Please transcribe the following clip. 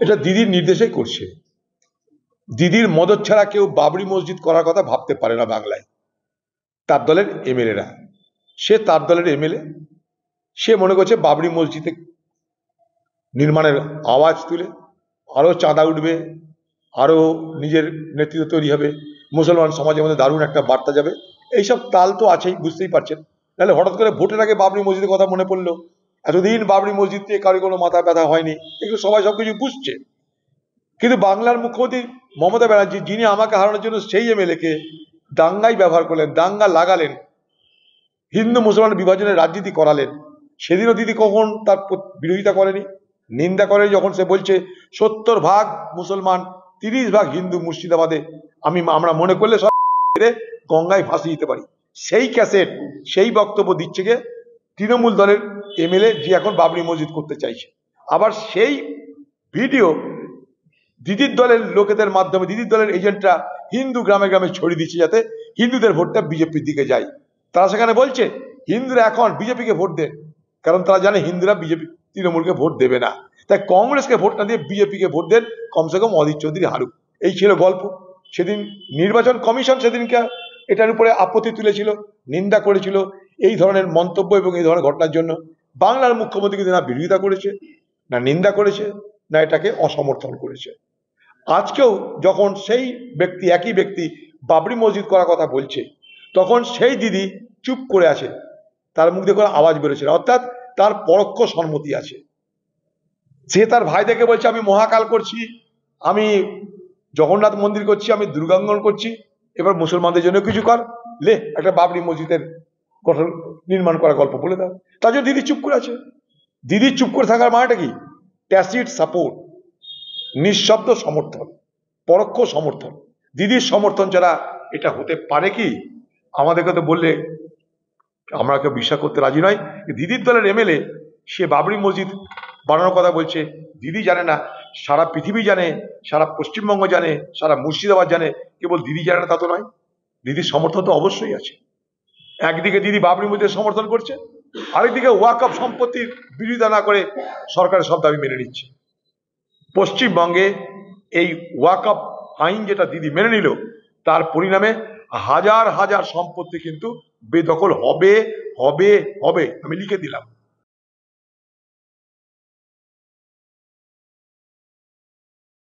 এটা দিদির নির্দেশেই করছে। দিদির মদত ছাড়া কেউ বাবরি মসজিদ করার কথা ভাবতে পারে না বাংলায়। তার দলের এমএলএরা, সে তার দলের এমএলএ, সে মনে করছে বাবরি মসজিদে নির্মাণের আওয়াজ তুলে আরো চাঁদা উঠবে, আরো নিজের নেতৃত্ব তৈরি হবে, মুসলমান সমাজের মধ্যে দারুণ একটা বার্তা যাবে। এইসব তাল তো আছেই, বুঝতেই পারছেন। তাহলে হঠাৎ করে ভোটের আগে বাবরি মসজিদের কথা মনে পড়লো। এতদিন বাবরি মসজিদ নিয়ে কারো কোনো মাথা ব্যথা হয়নি, এগুলো সবাই সবকিছু বুঝছে। কিন্তু বাংলার মুখ্যমন্ত্রী মমতা ব্যানার্জি, যিনি আমাকে হারানোর জন্য সেই এমএলএ কে দাঙ্গাই ব্যবহার করলেন, দাঙ্গা লাগালেন, হিন্দু মুসলমান বিভাজনের রাজনীতি করালেন, সেদিনও দিদি কখন তার বিরোধিতা করেনি, নিন্দা করেনি। যখন সে বলছে 70% মুসলমান, 30% হিন্দু মুর্শিদাবাদে, আমরা মনে করলে সব গঙ্গায় ভাসিয়ে দিতে পারি, সেই ক্যাসেট, সেই বক্তব্য দিচ্ছে কে তৃণমূল দলের এমএলএ, যে এখন বাবরি মসজিদ করতে চাইছে। আবার সেই ভিডিও দিদির দলের লোকেদের মাধ্যমে, দিদির দলের এজেন্টরা হিন্দু গ্রামে গ্রামে ছড়িয়ে দিচ্ছে, যাতে হিন্দুদের ভোটটা বিজেপির দিকে যায়। তারা সেখানে বলছে হিন্দুরা এখন বিজেপিকে ভোট দেন, কারণ তারা জানে হিন্দুরা বিজেপি তৃণমূলকে ভোট দেবে না, তাই কংগ্রেসকে ভোট না দিয়ে বিজেপিকে ভোট দেন, কমসে কম অধীর চৌধুরী হারুক। এই ছিল গল্প। সেদিন নির্বাচন কমিশন সেদিনকে এটার উপরে আপত্তি তুলেছিল, নিন্দা করেছিল এই ধরনের মন্তব্য এবং এই ধরনের ঘটনার জন্য। বাংলার মুখ্যমন্ত্রী কিন্তু না বিরোধিতা করেছে, না নিন্দা করেছে, না এটাকে অসমর্থন করেছে। আজকেও যখন সেই ব্যক্তি, একই ব্যক্তি বাবরি মসজিদ করার কথা বলছে, তখন সেই দিদি চুপ করে আছে, তার মুখ দিয়ে কোনো আওয়াজ বেরোচ্ছে না, অর্থাৎ তার পরোক্ষ সম্মতি আছে। সে তার ভাইদেরকে বলছে আমি মহাকাল করছি, আমি জগন্নাথ মন্দির করছি, আমি দুর্গাঙ্গন করছি, এবার মুসলমানদের জন্য কিছু কর, লে একটা বাবরি মসজিদের গঠন নির্মাণ করার গল্প বলে দাও। তার জন্য দিদি চুপ করে আছে। দিদি চুপ করে থাকার মানেটা কি? ট্যাসিড সাপোর্ট, নিঃশব্দ সমর্থন, পরোক্ষ সমর্থন। দিদির সমর্থন ছাড়া এটা হতে পারে কি? আমাদেরকে তো বললে আমরা কেউ বিশ্বাস করতে রাজি নয়। দিদির দলের এমএলএ সে বাবরি মসজিদ বানানোর কথা বলছে, দিদি জানে না, সারা পৃথিবী জানে, সারা পশ্চিমবঙ্গ জানে, সারা মুর্শিদাবাদ জানে, কেবল দিদি জানে না তা তো নয়। দিদির সমর্থন তো অবশ্যই আছে। একদিকে দিদি বাবরি মসজিদ সমর্থন করছে, আরেকদিকে ওয়াকফ সম্পত্তির বিরোধিতা না করে সরকারের সব দাবি মেনে নিচ্ছে। পশ্চিমবঙ্গে এই ওয়াকফ আইন যেটা দিদি মেনে নিল, তার পরিণামে হাজার হাজার সম্পত্তি কিন্তু বেদখল হবে হবে হবে, আমি লিখে দিলাম।